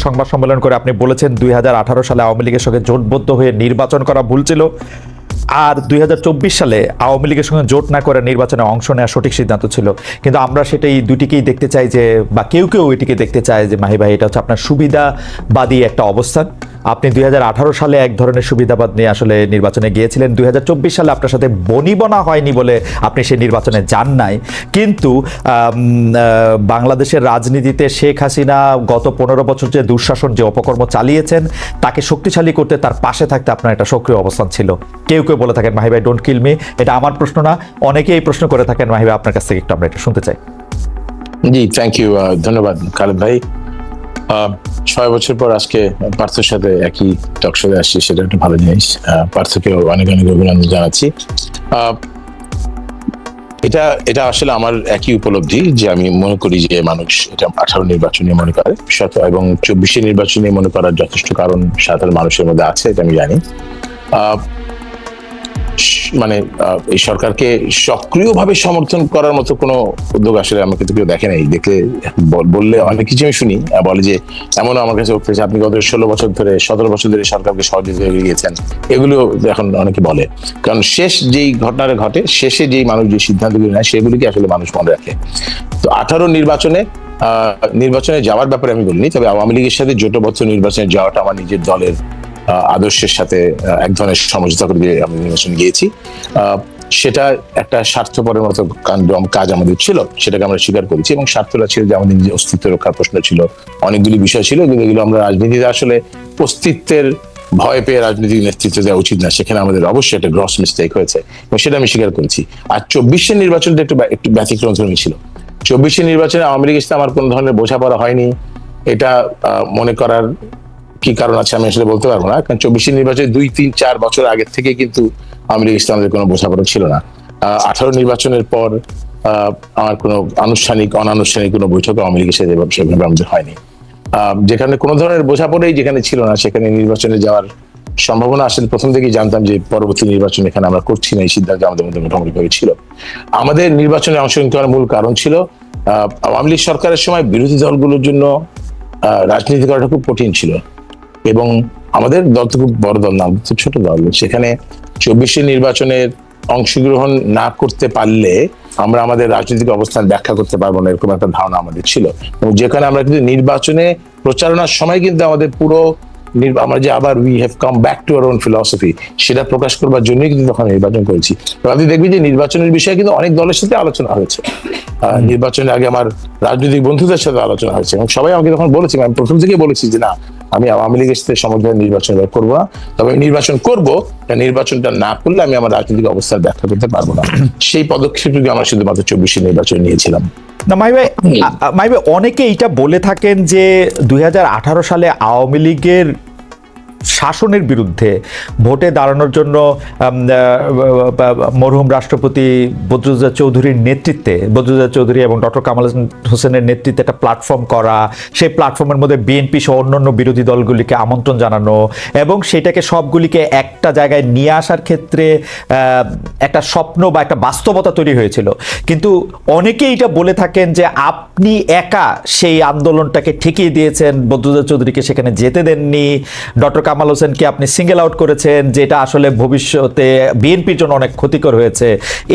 সংবাদ সম্মেলন করে আপনি বলেছেন 2018 সালে আওয়ামী লীগের সঙ্গে জোটবদ্ধ হয়ে নির্বাচন করা ভুল ছিল, আর 2024 সালে আওয়ামী লীগের সঙ্গে জোট না করে নির্বাচনে অংশ নেওয়া সঠিক সিদ্ধান্ত ছিল। কিন্তু আমরা সেটাই দুটিকেই দেখতে চাই যে, বা কেউ কেউ এটিকে দেখতে চায় যে মাহি ভাই এটা হচ্ছে আপনার সুবিধাবাদী একটা অবস্থান। আপনি 2018 সালে এক ধরনের সুবিধাবাদ নিয়ে আসলে নির্বাচনে গিয়েছিলেন, 2024 সালে আপনার সাথে বনিবনা হয়নি বলে আপনি সেই নির্বাচনে যান নাই। কিন্তু বাংলাদেশের রাজনীতিতে শেখ হাসিনা গত 15 বছর যে দুঃশাসন, যে অপকর্ম চালিয়েছেন, তাকে শক্তিশালী করতে তার পাশে থাকতে আপনার একটা সক্রিয় অবস্থান ছিল। কেউ কেউ বলে থাকেন মাহি ভাই ডোন্ট কিল মি, এটা আমার প্রশ্ন না, অনেকেই এই প্রশ্ন করে থাকেন। মাহি ভাই আপনার কাছ থেকে একটু আমরা এটা শুনতে চাই। জি, থ্যাংক ইউ, ধন্যবাদ খালেদ ভাই। 6 বছর পর আজকে পার্থর সাথে একই টক শোতে আসছি, সেটা একটা ভালো জিনিস। পার্থকেও অনেক অনেক অভিনন্দন জানাচ্ছি। এটা আসলে আমার একই উপলব্ধি যে আমি মনে করি যে মানুষ এটা 18 নির্বাচন নিয়ে মনে করে এবং 24 নির্বাচন নিয়ে মনে করার যথেষ্ট কারণ সাধারণ মানুষের মধ্যে আছে, এটা আমি জানি। মানে এই সরকারকে সক্রিয়ভাবে সমর্থন করার মতো কোনো উদ্যোগ আসলে আমাকে তো কেউ দেখে নাই। দেখে বললে অনেক কিছু আমি শুনি, বলে যে এমনও আমার কাছে উঠতেছে আপনি গত 16 বছর ধরে 17 বছর ধরে সরকারকে সহযোগিতা করে গিয়েছেন, এগুলো এখন অনেকে বলে। কারণ শেষ যেই ঘটনাটা ঘটে, শেষে যেই মানুষ যে সিদ্ধান্তগুলো নেয় সেগুলিকে আসলে মানুষ মনে রাখে। তো 18 নির্বাচনে যাওয়ার ব্যাপারে আমি বলিনি, তবে আওয়ামী লীগের সাথে জোটবদ্ধ নির্বাচনে যাওয়াটা আমার নিজের দলের আদর্শের সাথে এক ধরনের সমঝোতা করে দিয়ে আমি নির্বাচন গিয়েছি। সেটা একটা স্বার্থপরের মতো কাজ আমাদের ছিল, সেটাকে আমরা স্বীকার করেছি। এবং স্বার্থটা ছিল যে আমাদের নিজের অস্তিত্ব রক্ষার প্রশ্ন ছিল, অনেকগুলি বিষয় ছিল যেগুলো আমরা রাজনীতিতে আসলে অস্তিত্বের ভয় পেয়ে রাজনৈতিক নেতৃত্ব দেওয়া উচিত না, সেখানে আমাদের অবশ্যই একটা গ্রস মিস্টেক হয়েছে এবং সেটা আমি স্বীকার করেছি। আর 24 নির্বাচনটা একটু ব্যতিক্রম ধর্মী ছিল। 24 নির্বাচনে আওয়ামী লীগের সাথে আমার কোনো ধরনের বোঝাপড়া হয়নি, এটা মনে করার কি কারণ আছে আমি আসলে বলতে পারবো না। কারণ 24 নির্বাচনে 2-3-4 বছর আগের থেকে কিন্তু আওয়ামী লীগের সাথে আমাদের কোনো বোঝাপড়া ছিল না। 18 নির্বাচনের পর আমার কোনো অনানুষ্ঠানিক কোনো বৈঠক আওয়ামী লীগের সাথে সেভাবে আমাদের হয়নি। যেখানে কোনো ধরনের বোঝাপড়াই যেখানে ছিল না, সেখানে নির্বাচনে যাওয়ার সম্ভাবনা আসলে প্রথম থেকেই জানতাম যে পরবর্তী নির্বাচন এখানে আমরা করছি না, এই সিদ্ধান্ত আমাদের মধ্যে মোটামুটি ভাবে ছিল। আমাদের নির্বাচনে অংশগ্রহণ করার মূল কারণ ছিল আওয়ামী লীগ সরকারের সময় বিরোধী দলগুলোর জন্য রাজনীতি করাটা খুব কঠিন ছিল এবং আমাদের দল তো খুব বড় দল না, খুব ছোট দল। সেখানে 24 নির্বাচনের অংশগ্রহণ না করতে পারলে আমরা আমাদের রাজনৈতিক অবস্থান ব্যাখ্যা করতে পারবো না, এরকম একটা ধারণা আমাদের ছিল। এবং যেখানে আমরা কিন্তু নির্বাচনে প্রচারণার সময় কিন্তু আমাদের পুরো আমরা যে আবার we have come back to our own philosophy, সেটা প্রকাশ করবার জন্যই কিন্তু তখন নির্বাচন করেছি। আপনি দেখবেন যে নির্বাচনের বিষয়ে কিন্তু অনেক দলের সাথে আলোচনা হয়েছে। নির্বাচনের আগে আমার রাজনৈতিক বন্ধুদের সাথে আলোচনা হয়েছে এবং সবাই আমাকে তখন বলেছি, আমি প্রথম থেকেই বলেছি যে না, আমি আওয়ামী লীগের সাথে সমঝোতা নির্বাচন করবো না, তবে আমি নির্বাচন করবো, নির্বাচনটা না করলে আমি আমার রাজনৈতিক অবস্থার ব্যাখ্যা করতে পারবো না। সেই পদক্ষেপটুকু আমরা শুধুমাত্র 24 নির্বাচন নিয়েছিলাম। না মাহি ভাই, অনেকে এইটা বলে থাকেন যে 2018 সালে আওয়ামী লীগের শাসনের বিরুদ্ধে ভোটে দাঁড়ানোর জন্য মরহুম রাষ্ট্রপতি বদরুদ্দোজা চৌধুরীর নেতৃত্বে, বদরুদ্দোজা চৌধুরী এবং ডক্টর কামাল হোসেনের নেতৃত্বে একটা প্ল্যাটফর্ম করা, সেই প্ল্যাটফর্মের মধ্যে বিএনপি সহ অন্যান্য বিরোধী দলগুলিকে আমন্ত্রণ জানানো এবং সেটাকে সবগুলিকে একটা জায়গায় নিয়ে আসার ক্ষেত্রে একটা স্বপ্ন বা একটা বাস্তবতা তৈরি হয়েছিল। কিন্তু অনেকেই এটা বলে থাকেন যে আপনি একা সেই আন্দোলনটাকে ঠেকিয়ে দিয়েছেন, বদরুদ্দোজা চৌধুরীকে সেখানে যেতে দেননি, ডক্টর কামাল হোসেনকে আপনি সিঙ্গেল আউট করেছেন, যেটা আসলে ভবিষ্যতে বিএনপির জন্য অনেক ক্ষতিকর হয়েছে।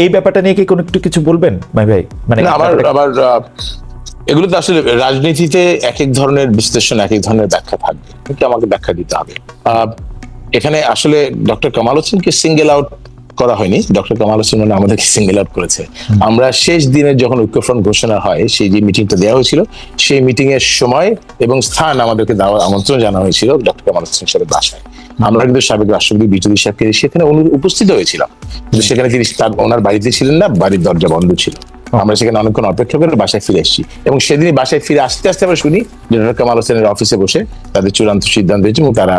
এই ব্যাপারটা নিয়ে কি কোনো একটু কিছু বলবেন মাহি ভাই? মানে আবার এগুলো তো আসলে রাজনীতিতে এক এক ধরনের বিশ্লেষণ, এক এক ধরনের ব্যাখ্যা থাকবে, কিন্তু আমাকে ব্যাখ্যা দিতে হবে। এখানে আসলে ডক্টর কামাল হোসেনকে সিঙ্গেল আউট করা হয়নি, ডক্টর কামাল হোসেন মানে আমাদেরকে সিঙ্গেল আউট করেছে। আমরা শেষ দিনে যখন ঐক্যফ্রন্ট ঘোষণা হয়, সেই যে মিটিংটা দেওয়া হয়েছিল, সেই মিটিং এর সময় এবং স্থান আমাদেরকে আমন্ত্রণ জানানো হয়েছিল ডক্টর কামাল হোসেন সাহেবের বাসায়। আমরা কিন্তু সাবেক রাষ্ট্রপতি বিটুদি সাহেবকে সেখানে উপস্থিত হয়েছিলাম, কিন্তু সেখানে তিনি ওনার বাড়িতে ছিলেন না, বাড়ির দরজা বন্ধ ছিল। আমরা সেখানে অনেকক্ষণ অপেক্ষা করে বাসায় ফিরে এসেছি এবং সেদিনই বাসায় ফিরে আসতে আসতে আমরা শুনি যে ডক্টর কামাল হোসেনের অফিসে বসে তাদের চূড়ান্ত সিদ্ধান্ত হয়েছে এবং তারা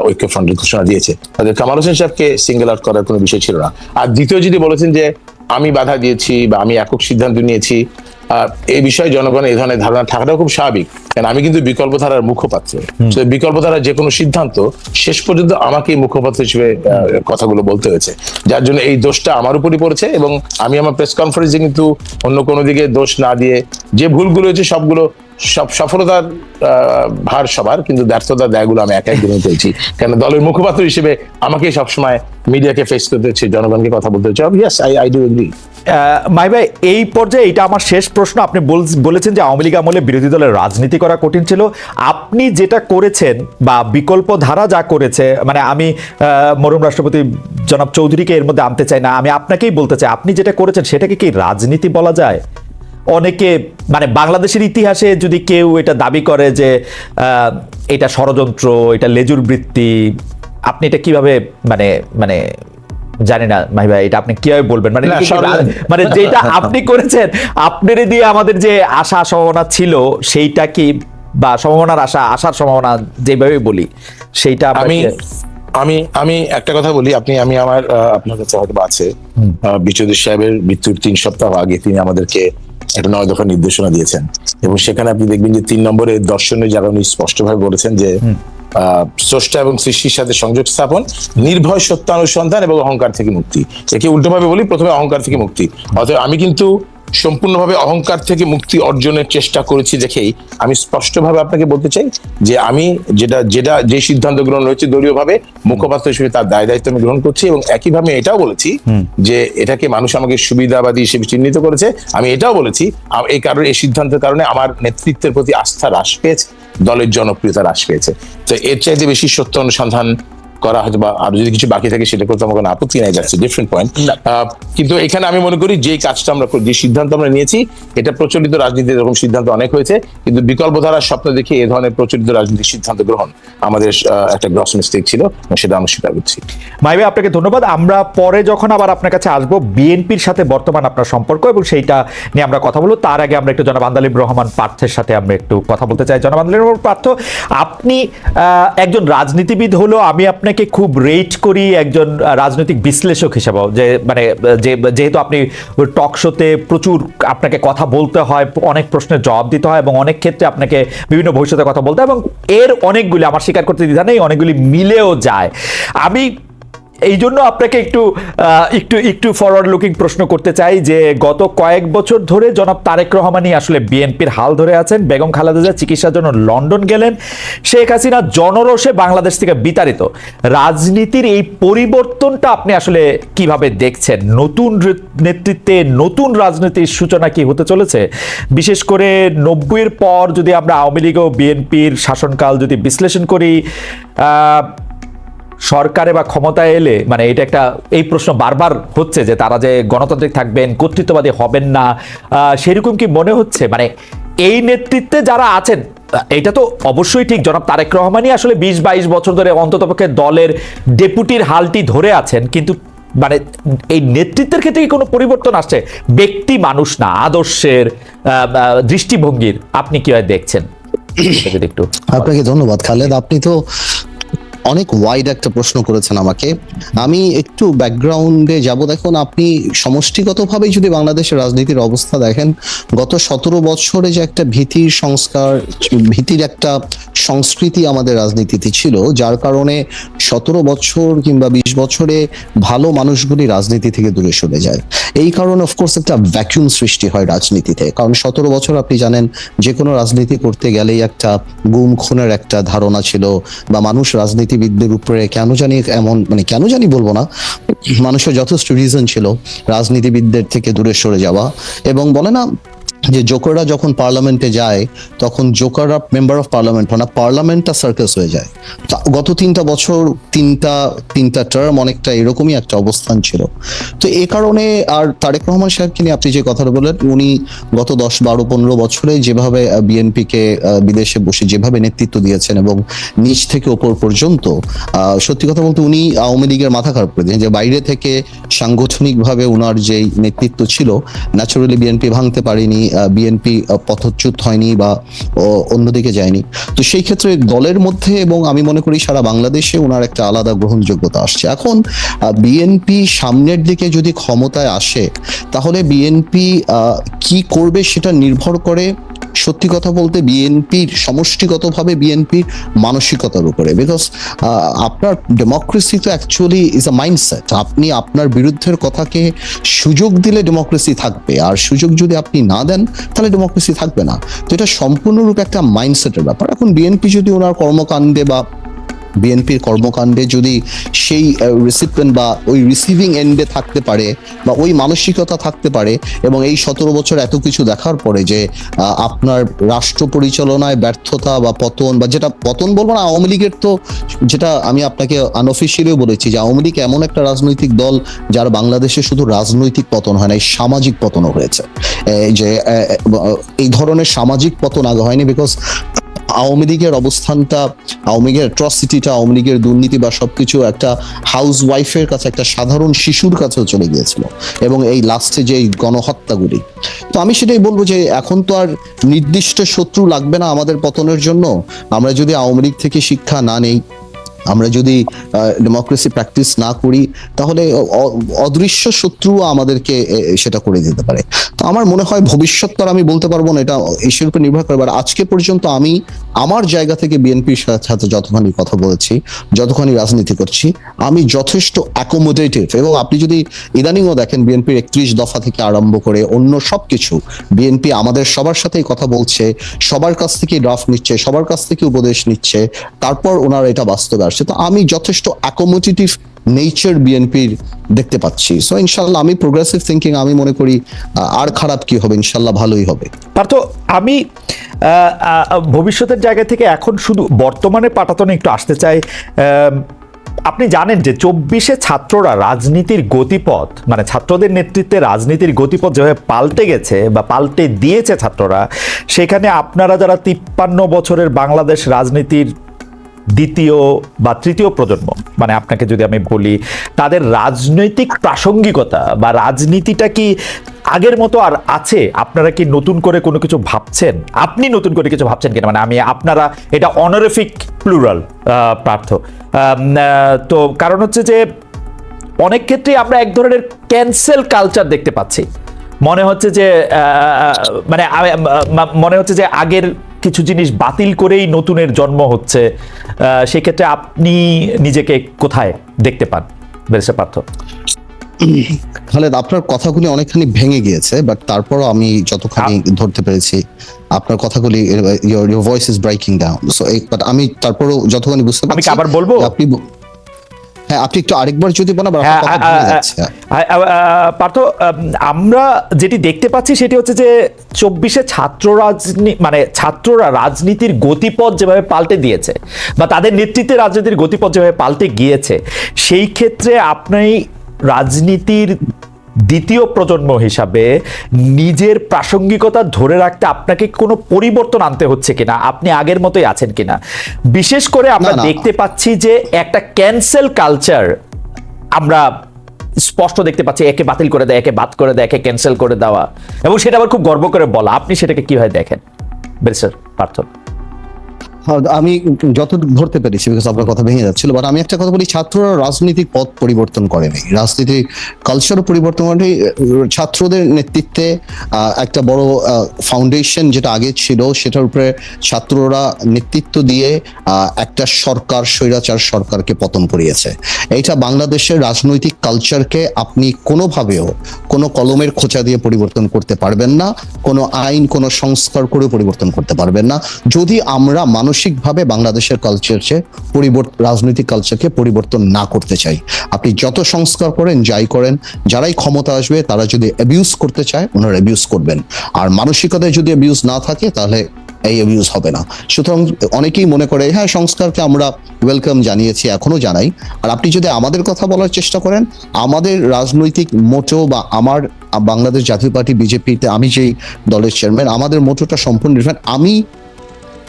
ঐক্যফ্রন্টের ঘোষণা দিয়েছে। তাদের কামাল হোসেন সাহেবকে সিঙ্গেল আউট করার কোনো বিষয় ছিল না। আর দ্বিতীয় যদি বলেছেন যে আমি বাধা দিয়েছি বা আমি একক সিদ্ধান্ত নিয়েছি, এই বিষয়ে জনগণের এই ধরনের ধারণা থাকাটাও খুব স্বাভাবিক, কারণ আমি কিন্তু বিকল্পধারার মুখপাত্র। বিকল্পধারার যে কোনো সিদ্ধান্ত শেষ পর্যন্ত আমাকেই মুখপাত্র হিসেবে কথাগুলো বলতে হয়েছে, যার জন্য এই দোষটা আমার উপরই পড়েছে। এবং আমি আমার প্রেস কনফারেন্সে কিন্তু অন্য কোনো দিকে দোষ না দিয়ে যে ভুলগুলো হয়েছে সবগুলো সফলতার ভার সবার, কিন্তু ব্যর্থতার দায়গুলো আমি একাই গ্রহণ করেছি, কারণ দলের মুখপাত্র হিসেবে আমাকে সবসময় মিডিয়াকে ফেস করতে হচ্ছে, জনগণকে কথা বলতে হচ্ছে। Yes, I do agree. My ভাই, এই পর্যায়ে এটা আমার শেষ প্রশ্ন। আপনি বলেছেন যে আওয়ামী লীগ আমলে বিরোধী দলের রাজনীতি করা কঠিন ছিল। আপনি যেটা করেছেন বা বিকল্প ধারা যা করেছে, মানে আমি মরহুম রাষ্ট্রপতি জনাব চৌধুরীকে এর মধ্যে আনতে চাই না, আমি আপনাকেই বলতে চাই, আপনি যেটা করেছেন সেটাকে কি রাজনীতি বলা যায়? অনেকে মানে বাংলাদেশের ইতিহাসে যদি কেউ এটা দাবি করে যে এটা ষড়যন্ত্র, এটা লেজুর বৃত্তি, আপনি এটা কিভাবে মানে মানে জানি না ভাই ভাই, এটা আপনি কিভাবে বলবেন? মানে মানে যেটা আপনি করেছেন, আপনার দিয়ে আমাদের যে আশা সম্ভাবনা ছিল সেইটা কি, বা সম্ভাবনার আশার সম্ভাবনা যেভাবে বলি সেইটা আমি একটা কথা বলি, আমি আমার আপনার কাছে হয়তো আছে, বিচৌধুরী সাহেবের মৃত্যুর 3 সপ্তাহ আগে তিনি আমাদেরকে একটা 9 দফা নির্দেশনা দিয়েছেন, এবং সেখানে আপনি দেখবেন যে 3 নম্বরে দর্শনের জায়গা উনি স্পষ্টভাবে বলেছেন যে স্রষ্টা এবং সৃষ্টির সাথে সংযোগ স্থাপন, নির্ভয় সত্যানুসন্ধান এবং অহংকার থেকে মুক্তি। একে উল্টোভাবে বলি, প্রথমে অহংকার থেকে মুক্তি। অতএব আমি কিন্তু সম্পূর্ণভাবে অহংকার থেকে মুক্তি অর্জনের চেষ্টা করেছি দেখেই আমি স্পষ্টভাবে আপনাকে বলতে চাই যে আমি যে সিদ্ধান্ত গ্রহণ হয়েছে দলীয়ভাবে মুখপাত্র হিসেবে তার দায় দায়িত্ব আমি গ্রহণ করছি, এবং একইভাবে এটাও বলেছি যে এটাকে মানুষ আমাকে সুবিধাবাদী হিসেবে চিহ্নিত করেছে। আমি এটাও বলেছি এই কারণে, এই সিদ্ধান্তের কারণে আমার নেতৃত্বের প্রতি আস্থা হ্রাস পেয়েছে, দলের জনপ্রিয়তা হ্রাস পেয়েছে। তো এর চাইতে বেশি সত্য অনুসন্ধান করা হয়তো বা আরো যদি কিছু বাকি থাকে সেটা করতে আমার কোনো আপত্তি নাই, যাচ্ছে ডিফারেন্ট পয়েন্ট। কিন্তু এখানে আমি মনে করি যে কাজটা আমরা, যে সিদ্ধান্ত আমরা নিয়েছি, এটা প্রচলিত রাজনীতির এরকম সিদ্ধান্ত অনেক হয়েছে, কিন্তু বিকল্প ধারার স্বপ্ন দেখে এ ধরনের প্রচলিত রাজনীতির সিদ্ধান্ত গ্রহণ আমাদের একটা গ্রস মিস্টেক ছিল, সেটা আমরা স্বীকার করছি। মাই ভাই, আপনাকে ধন্যবাদ। আমরা পরে যখন আবার আপনার কাছে আসবো, বিএনপির সাথে বর্তমান আপনার সম্পর্ক এবং সেইটা নিয়ে আমরা কথা বলবো, তার আগে আমরা একটু জনাব আন্দালিব রহমান পার্থের সাথে আমরা একটু কথা বলতে চাই। জনাব আন্দালিব রহমান পার্থ, আপনি একজন রাজনীতিবিদ হলো আমি আপনাকে খুব রেট করি একজন রাজনৈতিক বিশ্লেষক হিসেবেও, যে মানে যেহেতু আপনি টক শোতে প্রচুর আপনাকে কথা বলতে হয়, অনেক প্রশ্নের জবাব দিতে হয়, এবং অনেক ক্ষেত্রে আপনাকে বিভিন্ন ভবিষ্যতে কথা বলতে হয়, এবং এর অনেকগুলি, আমার স্বীকার করতে দ্বিধা নেই, অনেকগুলি মিলেও যায়। আমি এই জন্য আপনাকে একটু ফরওয়ার্ড লুকিং প্রশ্ন করতে চাই যে গত কয়েক বছর ধরে জনাব তারেক রহমানই আসলে বিএনপির হাল ধরে আছেন। বেগম খালেদা জিয়া চিকিৎসার জন্য লন্ডন গেলেন, শেখ হাসিনা জনরোষে বাংলাদেশ থেকে বিতাড়িত। রাজনীতির এই পরিবর্তনটা আপনি আসলে কিভাবে দেখছেন? নতুন নেতৃত্বে নতুন রাজনীতির সূচনা কি হতে চলেছে? বিশেষ করে 90-এর পর যদি আমরা আওয়ামী লীগ ও বিএনপির শাসনকাল যদি বিশ্লেষণ করি, সরকারে বা ক্ষমতায় এলে মানে এটা একটা, এই প্রশ্ন বারবার হচ্ছে যে তারা যে গণতান্ত্রিক থাকবেন, কর্তৃত্ববাদী হবেন না, সেরকম কি মনে হচ্ছে? মানে এই নেতৃত্বে যারা আছেন, এটা তো অবশ্যই ঠিক, জনাব তারেক রহমানই আসলে 20-22 বছর ধরে অন্ততপক্ষে দলের ডেপুটির হালটি ধরে আছেন, কিন্তু মানে এই নেতৃত্বের ক্ষেত্রে কি কোনো পরিবর্তন আসছে? ব্যক্তি মানুষ না, আদর্শের, দৃষ্টিভঙ্গির, আপনি কিভাবে দেখছেন? একটু আপনাকে ধন্যবাদ খালেদ, আপনি তো অনেক ওয়াইড একটা প্রশ্ন করেছেন আমাকে। আমি একটু ব্যাকগ্রাউন্ডে যাব। দেখুন, আপনি সমষ্টিগতভাবেই যদি বাংলাদেশের রাজনীতির অবস্থা দেখেন, গত 17 বছরে যে একটা ভীতির সংস্কার, ভীতির একটা সংস্কৃতি আমাদের রাজনীতিতে ছিল, যার কারণে 17 বছর কিংবা 20 বছরে ভালো মানুষগুলি রাজনীতি থেকে দূরে সরে যায়। এই কারণে অফকোর্স একটা ভ্যাকুয়াম সৃষ্টি হয় রাজনীতিতে, কারণ 17 বছর আপনি জানেন যে কোনো রাজনীতি করতে গেলেই একটা গুম খুনের একটা ধারণা ছিল, বা মানুষ রাজনীতিবিদদের উপরে কেন জানি বলবো না, মানুষের যথেষ্ট রিজন ছিল রাজনীতিবিদদের থেকে দূরে সরে যাওয়া। এবং বলে না যে জোকাররা যখন পার্লামেন্টে যায় তখন জোকাররা মেম্বার অফ পার্লামেন্ট হয় না, পার্লামেন্টটা সার্কাস হয়ে যায়। গত 3টা বছর, তিনটা টার্ম অনেকটা এরকমই একটা অবস্থান ছিল। তো এই কারণে, আর তারেক রহমান সাহেবকে নিয়ে আপনি যে কথাটা বললেন, উনি গত 10, 12, 15 বছরে যেভাবে বিএনপিকে বিদেশে বসে যেভাবে নেতৃত্ব দিয়েছেন এবং নিচ থেকে ওপর পর্যন্ত, সত্যি কথা বলতে উনি আওয়ামী লীগের মাথা খারাপ করে দিয়েছেন। যে বাইরে থেকে সাংগঠনিকভাবে উনার যেই নেতৃত্ব ছিল, ন্যাচারালি বিএনপি ভাঙতে পারেনি, বিএনপি পথচ্যুত হয়নি বা অন্যদিকে যায়নি। তো সেই ক্ষেত্রে দলের মধ্যে এবং আমি মনে করি সারা বাংলাদেশে ওনার একটা আলাদা গ্রহণযোগ্যতা আসছে। এখন বিএনপি সামনের দিকে যদি ক্ষমতায় আসে, তাহলে বিএনপি কি করবে সেটা নির্ভর করে সত্যি কথা বলতে বিএনপির সমষ্টিগতভাবে বিএনপির মানসিকতার উপরে, বিকজ আপনার ডেমোক্রেসি তো অ্যাকচুয়ালি ইজ আ মাইন্ডসেট। আপনি আপনার বিরুদ্ধের কথাকে সুযোগ দিলে ডেমোক্রেসি থাকবে, আর সুযোগ যদি আপনি না দেন তাহলে ডেমোক্রেসি থাকবে না। তো এটা সম্পূর্ণরূপে একটা মাইন্ডসেটের ব্যাপার। এখন বিএনপি যদি ওনার কর্মকাণ্ডে বা বিএনপির কর্মকাণ্ডে যদি সেই রিসিপিয়েন্ট বা ওই রিসিভিং এন্ডে থাকতে পারে বা ওই মানসিকতা থাকতে পারে, এবং এই 17 বছর এত কিছু দেখার পরে যে আপনার রাষ্ট্র পরিচালনায় ব্যর্থতা বা পতন, বা যেটা পতন বলবো না, আওয়ামী লীগের তো, যেটা আমি আপনাকে আনঅফিসিয়ালিও বলেছি যে আওয়ামী লীগ এমন একটা রাজনৈতিক দল যার বাংলাদেশে শুধু রাজনৈতিক পতন হয় না, এই সামাজিক পতনও হয়েছে। যে এই ধরনের সামাজিক পতন আগে হয়নি, বিকজ আওয়ামী লীগের অবস্থানটা, আওয়ামী লীগের অ্যাট্রসিটিটা, আওয়ামী লীগের দুর্নীতি বা সবকিছু একটা হাউস ওয়াইফের কাছে, একটা সাধারণ শিশুর কাছেও চলে গিয়েছিল, এবং এই লাস্টে যে এই গণহত্যাগুলি। তো আমি সেটাই বলবো যে এখন তো আর নির্দিষ্ট শত্রু লাগবে না আমাদের পতনের জন্য। আমরা যদি আওয়ামী লীগ থেকে শিক্ষা না নেই, আমরা যদি ডেমোক্রেসি প্র্যাকটিস না করি, তাহলে অদৃশ্য শত্রু আমাদেরকে সেটা করে দিতে পারে। তো আমার মনে হয় ভবিষ্যৎ তো আর আমি বলতে পারবো না, এটা এর উপর নির্ভর করে। আজকে পর্যন্ত আমি আমার জায়গা থেকে বিএনপির সাথে যতখানি কথা বলেছি, যতখানি রাজনীতি করছি, আমি যথেষ্ট অ্যাকোমোডেটিভ। এবং আপনি যদি ইদানিংও দেখেন বিএনপির 31 দফা থেকে আরম্ভ করে অন্য সবকিছু, বিএনপি আমাদের সবার সাথেই কথা বলছে, সবার কাছ থেকে ড্রাফট নিচ্ছে, সবার কাছ থেকে উপদেশ নিচ্ছে, তারপর ওনারা এটা বাস্তবে আসছে। তো আমি যথেষ্ট অ্যাকোমোডেটিভ নেচার বিএনপির দেখতে পাচ্ছি। সো ইনশাল্লাহ আমি প্রোগ্রেসিভ থিঙ্কিং, আমি মনে করি আর খারাপ কি হবে, ইনশাল্লাহ ভালোই হবে। পার্থ, আমি ভবিষ্যতের জায়গা থেকে এখন শুধু বর্তমানে পাটাতনে একটু আসতে চাই। আপনি জানেন যে 24-এ ছাত্ররা রাজনীতির গতিপথ, মানে ছাত্রদের নেতৃত্বে রাজনীতির গতিপথ যেভাবে পাল্টে গেছে বা পাল্টে দিয়েছে ছাত্ররা, সেখানে আপনারা যারা 53 বছরের বাংলাদেশ রাজনীতির দ্বিতীয় বা তৃতীয় প্রজন্ম, মানে আপনাকে যদি আমি বলি, তাদের রাজনৈতিক প্রাসঙ্গিকতা বা রাজনীতিটা কি আগের মতো আর আছে? আপনারা কি নতুন করে কোনো কিছু ভাবছেন? আপনি নতুন করে কিছু ভাবছেন কিনা, মানে আমি আপনারা, এটা অনারিফিক প্লুরাল পার্থ। তো কারণ হচ্ছে যে অনেক ক্ষেত্রে আমরা এক ধরনের ক্যান্সেল কালচার দেখতে পাচ্ছি। মনে হচ্ছে যে মনে হচ্ছে যে আগের কিছু জিনিস বাতিল করেই নতুনের জন্ম হচ্ছে। সেক্ষেত্রে আপনি নিজেকে কোথায় দেখতে পান ব্যারিস্টার পার্থ? খালেদ, আপনার কথাগুলি অনেকখানি ভেঙে গিয়েছে, বাট তারপরও আমি যতখানি ধরতে পেরেছি আপনার কথাগুলি, your voice is breaking down, so but আমি তারপরও যতখানি বুঝতে পারছি। আমি আবার বলবো, আপনি হ্যাঁ, আপনি একটু আরেকবার যদি বলেন। পার্থ, আমরা যেটি দেখতে পাচ্ছি সেটি হচ্ছে যে 24-এ ছাত্ররা রাজনীতির গতিপথ যেভাবে পাল্টে দিয়েছে বা তাদের নেতৃত্বে রাজনীতির গতিপথ যেভাবে পাল্টে গিয়েছে, সেই ক্ষেত্রে আপনি রাজনীতির দ্বিতীয় প্রজন্ম হিসাবে নিজের প্রাসঙ্গিকতা ধরে রাখতে আপনাকে কোনো পরিবর্তন আনতে হচ্ছে কিনা, আপনি আগের মতোই আছেন কিনা? বিশেষ করে আমরা দেখতে পাচ্ছি যে একটা ক্যান্সেল কালচার আমরা স্পষ্ট দেখতে পাচ্ছি, একে বাতিল করে দেয়, একে বাদ করে দেয়, একে ক্যান্সেল করে দেওয়া, এবং সেটা আবার খুব গর্ব করে বলা। আপনি সেটাকে কিভাবে দেখেন ব্যারিস্টার পার্থ? আমি যত ধরতে পেরেছি, বিকজ আপনার কথা ভেঙে যাচ্ছিল, বাট আমি একটা কথা বলি, ছাত্ররা রাজনৈতিক পথ পরিবর্তন করেনি, রাজনীতির কালচারও পরিবর্তন করেনি। ছাত্রদের নেতৃত্বে একটা বড় ফাউন্ডেশন যেটা আগে ছিল, সেটার উপরে ছাত্ররা নেতৃত্ব দিয়ে একটা সরকার, স্বৈরাচার সরকারকে পতন করিয়েছে। এইটা বাংলাদেশের রাজনৈতিক কালচারকে আপনি কোনোভাবেও কোনো কলমের খোঁচা দিয়ে পরিবর্তন করতে পারবেন না, কোনো আইন, কোনো সংস্কার করে পরিবর্তন করতে পারবেন না, যদি আমরা মানসিকভাবে বাংলাদেশের কালচারকে রাজনৈতিক কালচারকে পরিবর্তন না করতে চাই। আপনি যত সংস্কার করেন, যাই করেন, যারাই ক্ষমতা আসবে তারা যদি অ্যাবিউজ করতে চায়, ওনারা অ্যাবিউজ করবেন। আর মানসিকতায় যদি অ্যাবিউজ না থাকে, তাহলে এই অ্যাবিউজ হবে না। সুতরাং অনেকেই মনে করে হ্যাঁ, সংস্কারকে আমরা ওয়েলকাম জানিয়েছি, এখনো জানাই। আর আপনি যদি আমাদের কথা বলার চেষ্টা করেন, আমাদের রাজনৈতিক মোটো বা আমার বাংলাদেশ জাতীয় পার্টি বিজেপিতে আমি যেই দলের চেয়ারম্যান, আমাদের মোটোটা সম্পূর্ণ ডিফারেন্ট। আমি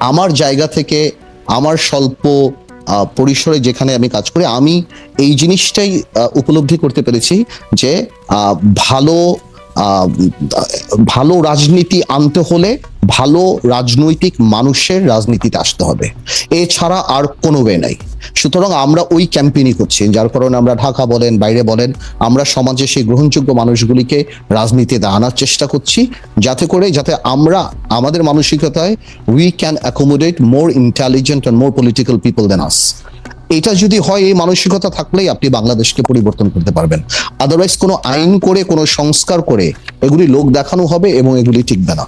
আমার জায়গা থেকে, আমার স্বল্প পরিসরে যেখানে আমি কাজ করি, আমি এই জিনিসটাই উপলব্ধি করতে পেরেছি যে ভালো ভালো রাজনীতি আনতে হলে ভালো রাজনৈতিক মানুষের রাজনীতিতে আসতে হবে, এছাড়া আর কোনো ওয়ে নাই। সুতরাং আমরা ওই ক্যাম্পেইনই করছি, যার কারণে আমরা ঢাকা বলেন বাইরে বলেন আমরা সমাজে সেই গ্রহণযোগ্য মানুষগুলিকে রাজনীতিতে আনার চেষ্টা করছি, যাতে আমরা আমাদের মানসিকতায় we can accommodate more intelligent and more political people than us. এটা যদি হয়, এই মানসিকতা থাকলেই আপনি বাংলাদেশকে পরিবর্তন করতে পারবেন। আদারওয়াইজ কোনো আইন করে কোনো সংস্কার করে এগুলি লোক দেখানো হবে এবং এগুলি টিকবে না।